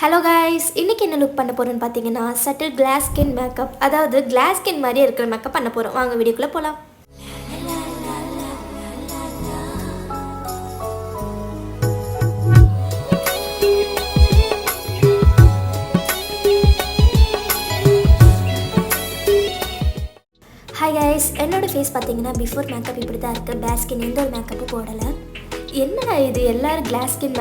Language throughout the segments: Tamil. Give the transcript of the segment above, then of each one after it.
ஹலோ கைஸ், இன்றைக்கி என்ன லுக் பண்ண போகிறோன்னு பார்த்தீங்கன்னா சட்டில் கிளாஸ் ஸ்கின் மேக்கப், அதாவது கிளாஸ் ஸ்கின் மாதிரியே இருக்கிற மேக்கப் பண்ண போகிறோம். வாங்க வீடியோக்குள்ளே போகலாம். ஹாய் கைஸ், என்னோடய ஃபேஸ் பார்த்தீங்கன்னா பிஃபோர் மேக்கப் இப்படி தான் இருக்குது. கிளாஸ் ஸ்கின் எந்த ஒரு மேக்கப்பும் போடலை. என்னடா இது எல்லோரும் கிளாஸ் ஸ்கின்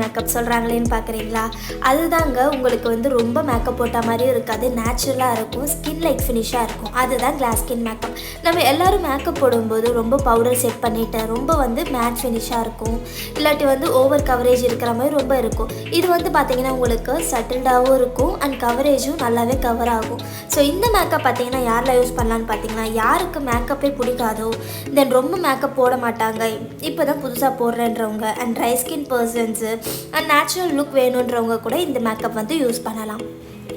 மேக்கப் சொல்கிறாங்களேன்னு பார்க்குறீங்களா? அதுதாங்க உங்களுக்கு வந்து ரொம்ப மேக்கப் போட்ட மாதிரியும் இருக்காது, நேச்சுரலாக இருக்கும், ஸ்கின் லைக் ஃபினிஷாக இருக்கும். அதுதான் கிளாஸ் ஸ்கின் மேக்கப். நம்ம எல்லோரும் மேக்கப் போடும்போது ரொம்ப பவுடர் செட் பண்ணிவிட்டு ரொம்ப வந்து மேட் ஃபினிஷாக இருக்கும், இல்லாட்டி வந்து ஓவர் கவரேஜ் இருக்கிற மாதிரி ரொம்ப இருக்கும். இது வந்து பார்த்திங்கன்னா உங்களுக்கு சட்டில்டாகவும் இருக்கும் அண்ட் கவரேஜும் நல்லாவே கவர் ஆகும். ஸோ இந்த மேக்கப் பார்த்திங்கன்னா யாரில் யூஸ் பண்ணலான்னு பார்த்தீங்கன்னா, யாருக்கு மேக்கப்பே பிடிக்காதோ, தென் ரொம்ப மேக்கப் போட மாட்டாங்க, இப்போ தான் புதுசாக போடுறேன்றவங்க and dry skin persons and natural look வேணுன்றவங்க கூட இந்த மேக்கப் வந்து யூஸ் பண்ணலாம்.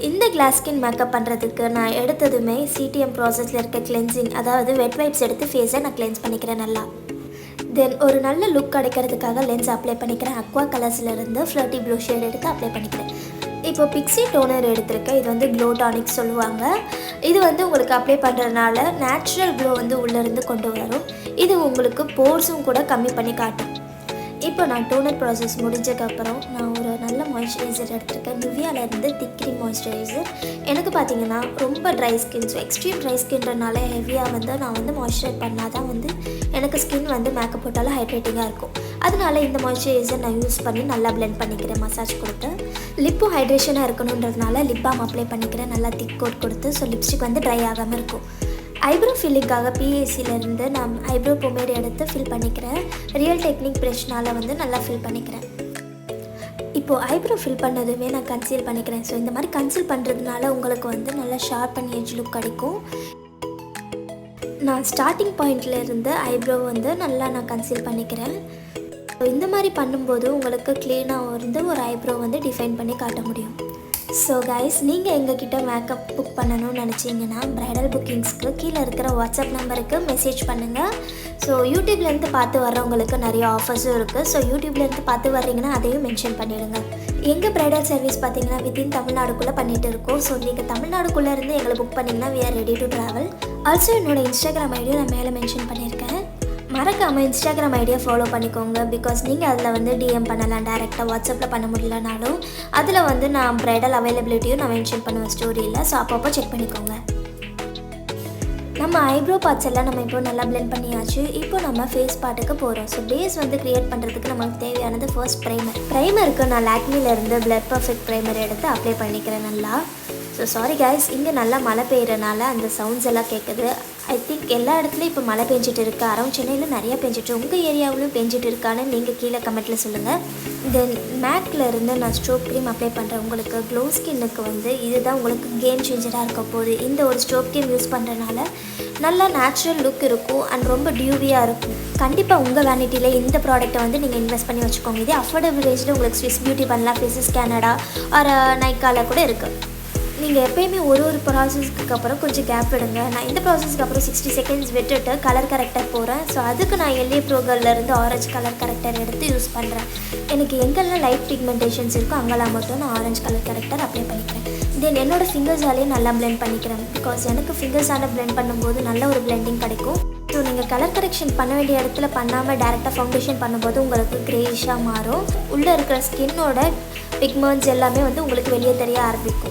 இந்த கிளாஸ் ஸ்கின் மேக்கப் பண்ணுறதுக்கு நான் எடுத்ததுமே சிடிஎம் ப்ராசஸில் இருக்க கிளென்சிங், அதாவது வெட் வைப்ஸ் எடுத்து ஃபேஸை நான் கிளென்ஸ் பண்ணிக்கிறேன் நல்லா. தென் ஒரு நல்ல லுக் கிடைக்கிறதுக்காக லென்ஸ் அப்ளை பண்ணிக்கிறேன். அக்வா கலர்ஸ்லேருந்து ஃப்ளர்ட்டி ப்ளூ ஷேட் எடுத்து அப்ளை பண்ணிக்கிறேன். இப்போ பிக்ஸி டோனர் எடுத்திருக்கேன். இது வந்து க்ளோ டானிக் சொல்லுவாங்க. இது வந்து உங்களுக்கு அப்ளை பண்ணுறதுனால நேச்சுரல் க்ளோ வந்து உள்ளேருந்து கொண்டு வரும். இது உங்களுக்கு போர்ஸும் கூட கம்மி பண்ணி காட்டும். இப்போ நான் டோனர் ப்ராசஸ் முடிஞ்சதுக்கப்புறம் நான் ஒரு நல்ல மாய்ஸ்சரைசர் எடுத்திருக்கேன். நிவ்யாவிலேருந்து திக் க்ரீம் மாய்ஸ்சரைசர். எனக்கு பார்த்தீங்கன்னா ரொம்ப dry skin, so extreme dry ஸ்கின்றனால ஹெவியாக வந்து நான் வந்து மாய்ஸ்சரைஸ் பண்ணால் தான் வந்து எனக்கு ஸ்கின் வந்து மேக்கப் போட்டாலும் ஹைட்ரேட்டிங்காக இருக்கும். அதனால இந்த மாய்ஸ்சரைசர் நான் யூஸ் பண்ணி நல்லா பிளெண்ட் பண்ணிக்கிறேன், மசாஜ் கொடுத்து. லிப்பும் ஹைட்ரேஷனாக இருக்கணுன்றதுனால லிப் பாம் அப்ளை பண்ணிக்கிறேன், நல்லா திக் கோட் கொடுத்து. ஸோ லிப்ஸ்டிக் வந்து ட்ரை ஆகாமல் இருக்கும். ஐப்ரோ ஃபில்லிங்காக பிஏசிலேருந்து நான் ஐப்ரோ பொமேடு எடுத்து ஃபில் பண்ணிக்கிறேன். ரியல் டெக்னிக் ப்ரெஷ்னால் வந்து நல்லா ஃபில் பண்ணிக்கிறேன். இப்போது ஐப்ரோ ஃபில் பண்ணதுமே நான் கன்சீல் பண்ணிக்கிறேன். ஸோ இந்த மாதிரி கன்சீல் பண்ணுறதுனால உங்களுக்கு வந்து நல்லா ஷார்ப் அண்ட் எட்ஜ் லுக் கிடைக்கும். நான் ஸ்டார்டிங் பாயிண்ட்லேருந்து ஐப்ரோ வந்து நல்லா நான் கன்சீல் பண்ணிக்கிறேன். இந்த மாதிரி பண்ணும்போது உங்களுக்கு க்ளீனாக வந்து ஒரு ஐப்ரோ வந்து டிஃபைன் பண்ணி காட்ட முடியும். ஸோ கைஸ், நீங்கள் எங்ககிட்ட மேக்கப் புக் பண்ணணும்னு நினச்சிங்கன்னா ப்ரைடல் புக்கிங்ஸ்க்கு கீழே இருக்கிற வாட்ஸ்அப் நம்பருக்கு மெசேஜ் பண்ணுங்கள். ஸோ யூடியூப்லேருந்து பார்த்து வர்றவங்களுக்கு நிறைய ஆஃபர்ஸும் இருக்குது. ஸோ யூடியூப்லேருந்து பார்த்து வர்றீங்கன்னா அதையும் மென்ஷன் பண்ணிவிடுங்க. எங்கள் ப்ரைடல் சர்வீஸ் பார்த்தீங்கன்னா வித்தின் தமிழ்நாடுக்குள்ளே பண்ணிகிட்டு இருக்கோம். ஸோ நீங்கள் தமிழ்நாடுக்குள்ளே இருந்து எங்களை புக் பண்ணிங்கன்னா we are ready to travel. Also என்னோடய இன்ஸ்டாகிராம் ஐடியும் நான் மேலே மென்ஷன் பண்ணியிருக்கேன். மறக்காமல் இன்ஸ்டாகிராம் ஐடியா ஃபாலோ பண்ணிக்கோங்க. பிகாஸ் நீங்கள் அதில் வந்து டிஎம் பண்ணலாம், டேரெக்டாக வாட்ஸ்அப்பில் பண்ண முடியலனாலும் அதில் வந்து நான் ப்ரைடல் அவைலபிலிட்டியும் நான் மென்ஷன் பண்ணுவேன் ஸ்டோரியில். ஸோ அப்பப்போ செக் பண்ணிக்கோங்க. நம்ம ஐப்ரோ பார்ட்ஸ் எல்லாம் நம்ம இப்போ நல்லா பிளெண்ட் பண்ணியாச்சு. இப்போ நம்ம ஃபேஸ் பார்ட்டுக்கு போகிறோம். ஸோ பேஸ் வந்து க்ரியேட் பண்ணுறதுக்கு நமக்கு தேவையானது ஃபர்ஸ்ட் ப்ரைமருக்கு நான் லாக்மிலேருந்து பிளட் பர்ஃபெக்ட் ப்ரைமர் எடுத்து அப்ளை பண்ணிக்கிறேன் நல்லா. ஸோ சாரி கைஸ், இங்கே நல்லா மழை பெய்யறனால அந்த சவுண்ட்ஸ் எல்லாம் கேட்குது. ஐ திங்க் எல்லா இடத்துலையும் இப்போ மழை பெஞ்சிட்டு இருக்குது. அரௌண்ட் சென்னையில் நிறையா பெஞ்சிட்டு, உங்கள் ஏரியாவிலும் பெஞ்சிட்டு இருக்கான்னு நீங்கள் கீழே கமெண்ட்டில் சொல்லுங்கள். தென் மேக்கில் இருந்து நான் ஸ்ட்ரோப் க்ரீம் அப்ளை பண்ணுறேன். உங்களுக்கு க்ளோ ஸ்கின்னுக்கு வந்து இதுதான் உங்களுக்கு கேம் சேஞ்சராக இருக்க போகுது. இந்த ஒரு ஸ்ட்ரோப் க்ரீம் யூஸ் பண்ணுறதுனால நல்லா நேச்சுரல் லுக் இருக்கும் அண்ட் ரொம்ப டியூவியாக இருக்கும். கண்டிப்பாக உங்கள் வேனிட்டியில் இந்த ப்ராடக்ட்டை வந்து நீங்கள் இன்வெஸ்ட் பண்ணி வச்சுக்கோங்க. இதே அஃபோர்டபுள் ரேஞ்சில் உங்களுக்கு ஸ்விஸ் பியூட்டி பண்ணலாம், ஃபேஸஸ் கேனடா ஆர் நைக்காவில் கூட இருக்குது. நீங்கள் எப்போயுமே ஒரு ப்ராசஸ்க்கு அப்புறம் கொஞ்சம் கேப் விடுங்க. நான் இந்த ப்ராசஸ்க்கு அப்புறம் 60 செகண்ட்ஸ் விட்டுட்டு கலர் கரெக்டர் போகிறேன். ஸோ அதுக்கு நான் எல்ஏ ப்ரோகர்லேருந்து ஆரஞ்சு கலர் கரெக்டர் எடுத்து யூஸ் பண்ணுறேன். எனக்கு எங்கெல்லாம் லைட் பிக்மெண்டேஷன்ஸ் இருக்கோ அங்கெல்லாம் மட்டும் நான் ஆரஞ்சு கலர் கரெக்டர் அப்ளை பண்ணிக்கிறேன். தென் என்னோடய ஃபிங்கர்ஸாலே நல்லா பிளெண்ட் பண்ணிக்கிறேன். பிகாஸ் எனக்கு ஃபிங்கர்ஸால் பிளெண்ட் பண்ணும்போது நல்ல ஒரு பிளெண்டிங் கிடைக்கும். ஸோ நீங்கள் கலர் கரெக்ஷன் பண்ண வேண்டிய இடத்துல பண்ணாமல் டேரெக்டாக ஃபவுண்டேஷன் பண்ணும்போது உங்களுக்கு க்ரேஷாக மாறும். உள்ளே இருக்கிற ஸ்கின்னோட பிக்மெண்ட்ஸ் எல்லாமே வந்து உங்களுக்கு வெளியே தெரிய ஆரம்பிக்கும்.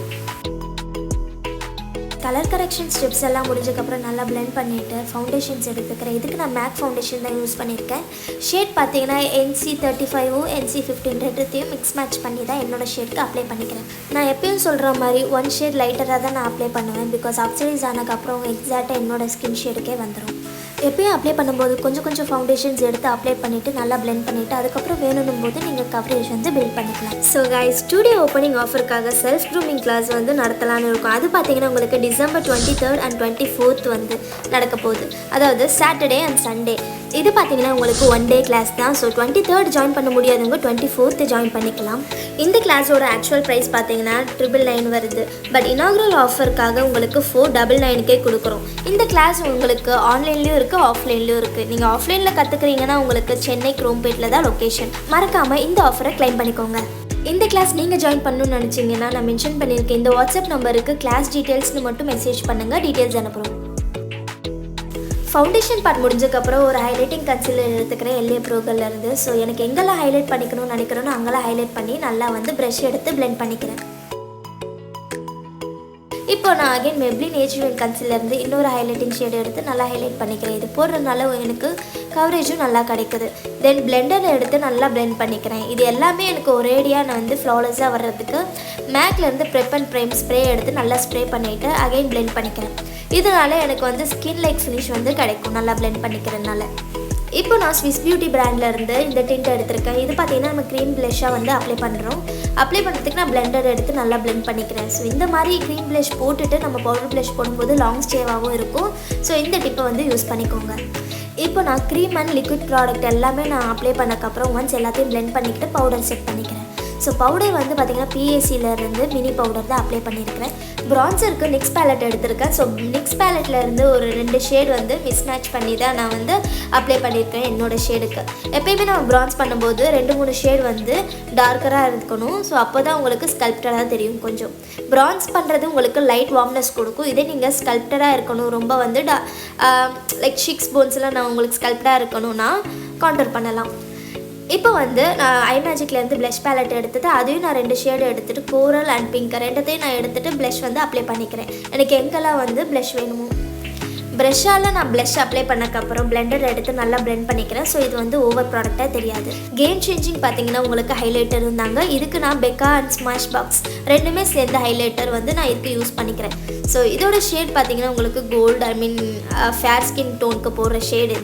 கலர் கரெக்ஷன் ஸ்டெப்ஸ் எல்லாம் முடிஞ்சதுக்கப்புறம் நல்லா பிளெண்ட் பண்ணிவிட்டு ஃபவுண்டேஷன்ஸ் எடுத்துக்கிறேன். இதுக்கு நான் மேக் ஃபவுண்டேஷன் தான் யூஸ் பண்ணியிருக்கேன். ஷேட் பார்த்தீங்கன்னா NC35 NC15 ரெண்டுத்தையும் மிக்ஸ் மேட்ச் பண்ணி தான் என்னோடய ஷேட்க்கு அப்ளை பண்ணிக்கிறேன். நான் எப்பயும் சொல்கிற மாதிரி ஒன் ஷேட் லைட்டராக தான் நான் அப்ளை பண்ணுவேன். பிகாஸ் அப்சைஸ் ஆனதுக்கப்புறம் எக்ஸாக்டாக என்னோடய ஸ்கின் ஷேடுக்கே வந்துடும். எப்பயும் அப்ளை பண்ணும்போது கொஞ்சம் ஃபவுண்டேஷன்ஸ் எடுத்து அப்ளை பண்ணிவிட்டு நல்லா பிளெண்ட் பண்ணிவிட்டு அதுக்கப்புறம் வேணும் போது நீங்கள் கவரேஜ் வந்து பில்ட் பண்ணிக்கலாம். ஸோ கைஸ், ஸ்டூடியோ ஓப்பனிங் ஆஃபருக்காக செல்ஃப் க்ரூமிங் கிளாஸ் வந்து நடத்தலான்னு இருக்கும். அது பார்த்தீங்கன்னா உங்களுக்கு டிசம்பர் 23rd and 24th வந்து நடக்க போகுது. அதாவது சாட்டர்டே அண்ட் சண்டே. இது பார்த்தீங்கன்னா உங்களுக்கு ஒன் டே கிளாஸ் தான். ஸோ 23rd ஜாயின் பண்ண முடியாதவங்க 24th ஜாயின் பண்ணிக்கலாம். இந்த கிளாஸோட ஆக்சுவல் ப்ரைஸ் பார்த்தீங்கன்னா 999 வருது. பட் இனாகுரல் ஆஃபருக்காக உங்களுக்கு 499க்கே கொடுக்குறோம். இந்த கிளாஸ் உங்களுக்கு ஆன்லைன்லேயும் இருக்குது, ஆஃப்லைன்லேயும் இருக்குது. நீங்கள் ஆஃப்லைனில் கற்றுக்குறீங்கன்னா உங்களுக்கு சென்னை குரோம்பேட்டில் தான் லொக்கேஷன். மறக்காமல் இந்த ஆஃபரை கிளைம் பண்ணிக்கோங்க. இந்த கிளாஸ் நீங்கள் ஜாயின் பண்ணணும்னு நினச்சிங்கன்னா நான் மென்ஷன் பண்ணியிருக்கேன் இந்த வாட்ஸ்அப் நம்பருக்கு கிளாஸ் டீட்டெயில்ஸ்னு மட்டும் மெசேஜ் பண்ணுங்கள், டீட்டெயில்ஸ் அனுப்புகிறோம். ஃபவுண்டேஷன் பார்ட் முடிஞ்சதுக்கப்புறம் ஒரு ஹைலைட்டிங் கன்சீலர் எடுத்துக்கிறேன் LA ப்ரோகல்லேருந்து. ஸோ எனக்கு எங்கெல்லாம் ஹைலைட் பண்ணிக்கணும்னு நினைக்கிறேனோ அங்கெல்லாம் ஹைலைட் பண்ணி நல்லா வந்து ப்ரஷ் எடுத்து பிளெண்ட் பண்ணிக்கிறேன். இப்போ நான் அகைன் மெப்ளின் ஏஜ்வெல் கன்சீலர்லேருந்து இன்னொரு ஹைலைட்டிங் ஷேடு எடுத்து நல்லா ஹைலைட் பண்ணிக்கிறேன். இது போடுறதுனால எனக்கு கவரேஜும் நல்லா கிடைக்குது. தென் பிளெண்டர் எடுத்து நல்லா பிளெண்ட் பண்ணிக்கிறேன். இது எல்லாமே எனக்கு ஒரேடியாக நான் வந்து ஃப்ளாலஸாக வர்றதுக்கு மேக்லேருந்து ப்ரெப் அண்ட் ப்ரைம் ஸ்ப்ரே எடுத்து நல்லா ஸ்ப்ரே பண்ணிவிட்டு அகைன் பிளெண்ட் பண்ணிக்கிறேன். இதனால் எனக்கு வந்து ஸ்கின் லைக் ஃபினிஷ் வந்து கிடைக்கும் நல்லா பிளெண்ட் பண்ணிக்கிறதுனால. இப்போ நான் ஸ்விஸ் பியூட்டி பிராண்ட்லேருந்து இந்த டிண்ட் எடுத்திருக்கேன். இது பார்த்திங்கன்னா நம்ம க்ரீம் ப்ளஷ்ஷாக வந்து அப்ளை பண்ணுறோம். அப்ளை பண்ணுறதுக்கு நான் பிளெண்டர் எடுத்து நல்லா பிளெண்ட் பண்ணிக்கிறேன். ஸோ இந்த மாதிரி க்ரீம் ப்ளஷ் போட்டுட்டு நம்ம பவுடர் ப்ளஷ் போடும்போது லாங் ஸ்டேவாகவும் இருக்கும். ஸோ இந்த டிப்பை வந்து யூஸ் பண்ணிக்கோங்க. இப்போ நான் க்ரீம் அண்ட் லிக்விட் ப்ராடக்ட் எல்லாமே நான் அப்ளை பண்ணக்கப்புறம் ஒன்ஸ் எல்லாத்தையும் பிளெண்ட் பண்ணிக்கிட்டு பவுடர் செட் பண்ணிக்கிறேன். ஸோ பவுடர் வந்து பார்த்திங்கன்னா PACலேருந்து மினி பவுடர் தான் அப்ளை பண்ணியிருக்கிறேன். ப்ரான்சருக்கு நிக்ஸ் பேலட் எடுத்திருக்கேன். ஸோ நிக்ஸ் பேலட்லேருந்து ஒரு 2 ஷேட் வந்து மிஸ் மேட்ச் பண்ணி தான் நான் வந்து அப்ளை பண்ணியிருக்கேன் என்னோடய ஷேடுக்கு. எப்போயுமே நம்ம ப்ரான்ஸ் பண்ணும்போது 2-3 ஷேட் வந்து டார்க்கராக இருக்கணும். ஸோ அப்போ தான் உங்களுக்கு ஸ்கல்ப்டராக தெரியும். கொஞ்சம் ப்ரான்ஸ் பண்ணுறது உங்களுக்கு லைட் வார்ம்னஸ் கொடுக்கும். இதே நீங்கள் ஸ்கல்ப்டராக இருக்கணும், ரொம்ப வந்து லைக் ஷிக்ஸ் போன்ஸ்லாம் நான் உங்களுக்கு ஸ்கல்ப்டராக இருக்கணும்னா கான்டர் பண்ணலாம். இப்போ வந்து நான் ஐ மேஜிக்லேருந்து ப்ளஷ் பேலட் எடுத்துகிட்டு அதையும் நான் 2 ஷேடு எடுத்துகிட்டு கோரல் அண்ட் பிங்க் ரெண்டத்தையும் நான் எடுத்துகிட்டு ப்ளஷ் வந்து அப்ளை பண்ணிக்கிறேன். எனக்கு எங்கெல்லாம் வந்து ப்ளஷ் வேணுமோ ப்ரஷ்ஷால் நான் ப்ளஷ் அப்ளை பண்ணக்கப்புறம் பிளெண்டர் எடுத்து நல்லா பிளெண்ட் பண்ணிக்கிறேன். ஸோ இது வந்து ஓவர் ப்ராடக்டாக தெரியாது. கேம் சேஞ்சிங் பார்த்தீங்கன்னா உங்களுக்கு ஹைலைட்டர் இருந்தாங்க. இதுக்கு நான் பெக்கா அண்ட் ஸ்மாஷ் பாக்ஸ் ரெண்டுமே சேர்ந்த ஹைலைட்டர் வந்து நான் இதுக்கு யூஸ் பண்ணிக்கிறேன். ஸோ இதோட ஷேட் பார்த்தீங்கன்னா உங்களுக்கு கோல்டு ஃபேர் ஸ்கின் டோனுக்கு போடுற ஷேட்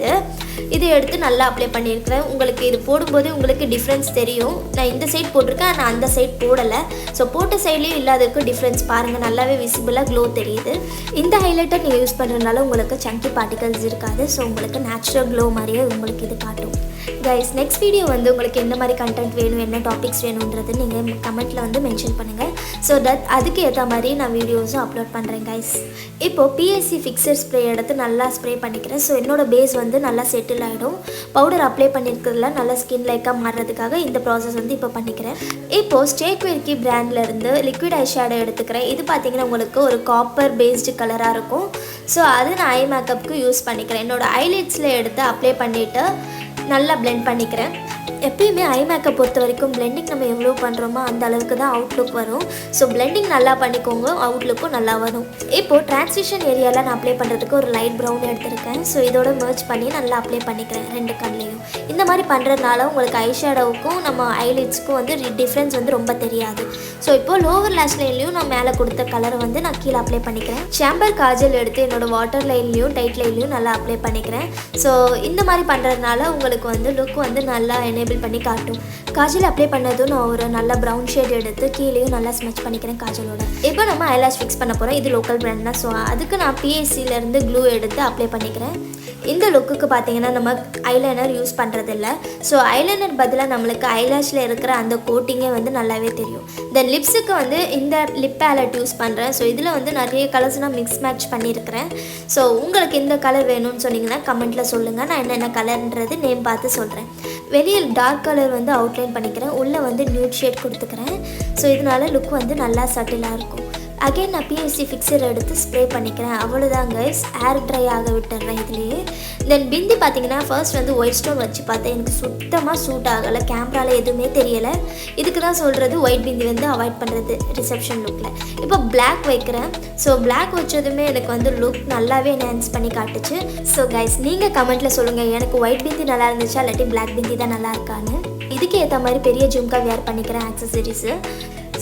இது எடுத்து நல்லா அப்ளை பண்ணியிருக்கிறேன். உங்களுக்கு இது போடும்போது உங்களுக்கு டிஃப்ரென்ஸ் தெரியும். நான் இந்த சைட் போட்டிருக்கேன், நான் அந்த சைட் போடலை. ஸோ போட்ட சைட்லேயும் இல்லாததுக்கு டிஃப்ரென்ஸ் பாருங்கள், நல்லாவே விசிபிளாக க்ளோ தெரியுது. இந்த ஹைலைட்டர் நீங்கள் யூஸ் பண்ணுறதுனால உங்களுக்கு சங்கி பார்ட்டிகல்ஸ் இருக்காது. ஸோ உங்களுக்கு நேச்சுரல் க்ளோ மாதிரியே உங்களுக்கு இது காட்டும். கைஸ் நெக்ஸ்ட் வீடியோ வந்து உங்களுக்கு எந்த மாதிரி கண்டென்ட் வேணும், என்ன டாபிக்ஸ் வேணுன்றது நீங்கள் கமெண்ட்டில் வந்து மென்ஷன் பண்ணுங்கள். ஸோ அதுக்கு ஏற்ற மாதிரி நான் வீடியோஸும் அப்லோட் பண்ணுறேன் கைஸ். இப்போது PAC ஃபிக்ஸர் ஸ்ப்ரே எடுத்து நல்லா ஸ்ப்ரே பண்ணிக்கிறேன். ஸோ என்னோடய பேஸ் வந்து நல்லா செட்டில் ஆகிடும். பவுடர் அப்ளை பண்ணியிருக்கிறதுல நல்லா ஸ்கின் லைக்காக மாறுறதுக்காக இந்த ப்ராசஸ் வந்து இப்போ பண்ணிக்கிறேன். இப்போது ஸ்டேக்வேர்க்கி பிராண்ட்லேருந்து லிக்விட் ஐ ஷேடோ எடுத்துக்கிறேன். இது பார்த்திங்கன்னா உங்களுக்கு ஒரு காப்பர் பேஸ்டு கலராக இருக்கும். ஸோ அது நான் ஐ மேக்கப்புக்கு யூஸ் பண்ணிக்கிறேன். என்னோடய ஐலைட்ஸில் எடுத்து அப்ளை பண்ணிவிட்டு நல்லா பிளெண்ட் பண்ணிக்கிறேன். எப்பயுமே ஐ மேக்கப் பொறுத்த வரைக்கும் பிளெண்டிங் நம்ம எவ்வளோ பண்ணுறோமோ அந்த அளவுக்கு தான் அவுட்லுக் வரும். ஸோ பிளெண்டிங் நல்லா பண்ணிக்கோங்க, அவுட்லுக்கும் நல்லா வரும். இப்போது டிரான்சிஷன் ஏரியாவில் நான் அப்ளை பண்ணுறதுக்கு ஒரு லைட் ப்ரௌன் எடுத்திருக்கேன். ஸோ இதோட மர்ச் பண்ணி நல்லா அப்ளை பண்ணிக்கிறேன் 2 கண்லேயும். இந்த மாதிரி பண்ணுறதுனால உங்களுக்கு ஐ ஷேடோவுக்கும் நம்ம ஐலைட்ஸ்க்கும் வந்து டிஃப்ரென்ஸ் வந்து ரொம்ப தெரியாது. ஸோ இப்போது லோவர் லேஷ் லைன்லேயும் நான் மேலே கொடுத்த கலரை வந்து நான் கீழே அப்ளை பண்ணிக்கிறேன். சாம்பர் காஜல் எடுத்து என்னோடய வாட்டர் லைன்லேயும் டைட் லைன்லேயும் நல்லா அப்ளை பண்ணிக்கிறேன். ஸோ இந்த மாதிரி பண்ணுறதுனால உங்களுக்கு வந்து லுக் வந்து நல்லா எனேபிள் பண்ணி காட்டும். காஜல் அப்ளை பண்ணதும் நான் ஒரு நல்ல ப்ரௌன் ஷேட் எடுத்து கீழேயும் நல்லா ஸ்மெச் பண்ணிக்கிறேன் காஜலோட. இப்போ நம்ம ஐலாஷ் ஃபிக்ஸ் பண்ண போகிறோம். இது லோக்கல் பிராண்ட் தான். ஸோ அதுக்கு நான் PACலேருந்து க்ளூ எடுத்து அப்ளை பண்ணிக்கிறேன். இந்த லுக்குக்கு பார்த்தீங்கன்னா நம்ம ஐலைனர் யூஸ் பண்ணுறதில்ல. ஸோ ஐலைனர் பதிலாக நம்மளுக்கு ஐலாஷில் இருக்கிற அந்த கோட்டிங்கே வந்து நல்லாவே தெரியும். தென் லிப்ஸுக்கு வந்து இந்த லிப் பேலட் யூஸ் பண்ணுறேன். ஸோ இதில் வந்து நிறைய கலர்ஸ் நான் மிக்ஸ் மேட்ச் பண்ணியிருக்கிறேன். ஸோ உங்களுக்கு எந்த கலர் வேணும்னு சொன்னீங்கன்னா கமெண்ட்டில் சொல்லுங்கள். நான் என்னென்ன கலர்ன்றது நேம் பார்த்து சொல்கிறேன். வெளியே டார்க் கலர் வந்து அவுட்லைன் பண்ணிக்கிறேன், உள்ளே வந்து நியூட் ஷேட் கொடுத்துக்கிறேன். ஸோ இதனால லுக் வந்து நல்லா சட்டிலாக இருக்கும். அகைன் நான் PAC ஃபிக்ஸர் எடுத்து ஸ்ப்ரே பண்ணிக்கிறேன். அவ்வளோதான் கைஸ், ஏர் ட்ரை ஆக விட்டுறேன் இதுலேயே. தென் பிந்தி பார்த்தீங்கன்னா ஃபர்ஸ்ட் வந்து ஒயிட் ஸ்டோன் வச்சு பார்த்தேன், எனக்கு சுத்தமாக சூட் ஆகலை. கேமராவில் எதுவுமே தெரியலை. இதுக்கு தான் சொல்கிறது ஒயிட் பிந்தி வந்து அவாய்ட் பண்ணுறது ரிசப்ஷன் லுக்கில். இப்போ பிளாக் வைக்கிறேன். ஸோ பிளாக் வச்சதுமே எனக்கு வந்து லுக் நல்லாவே என்ஹான்ஸ் பண்ணி காட்டுச்சு. ஸோ கைஸ் நீங்கள் கமெண்ட்டில் சொல்லுங்கள், எனக்கு ஒயிட் பிந்தி நல்லா இருந்துச்சா இல்லாட்டி பிளாக் பிந்தி தான் நல்லா இருக்கான்னு. இதுக்கு ஏற்ற மாதிரி பெரிய ஜும்கா வேர் பண்ணிக்கிறேன் ஆக்சசரிஸு.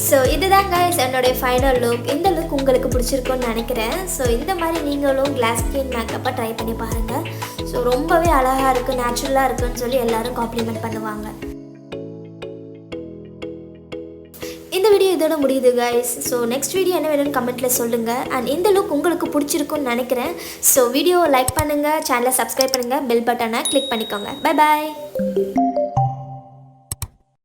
ஸோ இதுதான் கைஸ் என்னுடைய ஃபைனல் லுக். இந்த லுக் உங்களுக்கு பிடிச்சிருக்குன்னு நினைக்கிறேன். ஸோ இந்த மாதிரி நீங்களும் கிளாஸ் ஸ்கின் மேக்கப்பை ட்ரை பண்ணி பாருங்கள். ஸோ ரொம்பவே அழகாக இருக்குது, நேச்சுரலாக இருக்குன்னு சொல்லி எல்லோரும் காம்ப்ளிமெண்ட் பண்ணுவாங்க. இந்த வீடியோ இதோட முடியுது கைஸ். ஸோ நெக்ஸ்ட் வீடியோ என்ன வேணும்னு கமெண்ட்டில் சொல்லுங்கள். அண்ட் இந்த லுக் உங்களுக்கு பிடிச்சிருக்குன்னு நினைக்கிறேன். ஸோ வீடியோவை லைக் பண்ணுங்கள், சேனலை சப்ஸ்கிரைப் பண்ணுங்கள், பெல் பட்டனை கிளிக் பண்ணிக்கோங்க. Bye bye.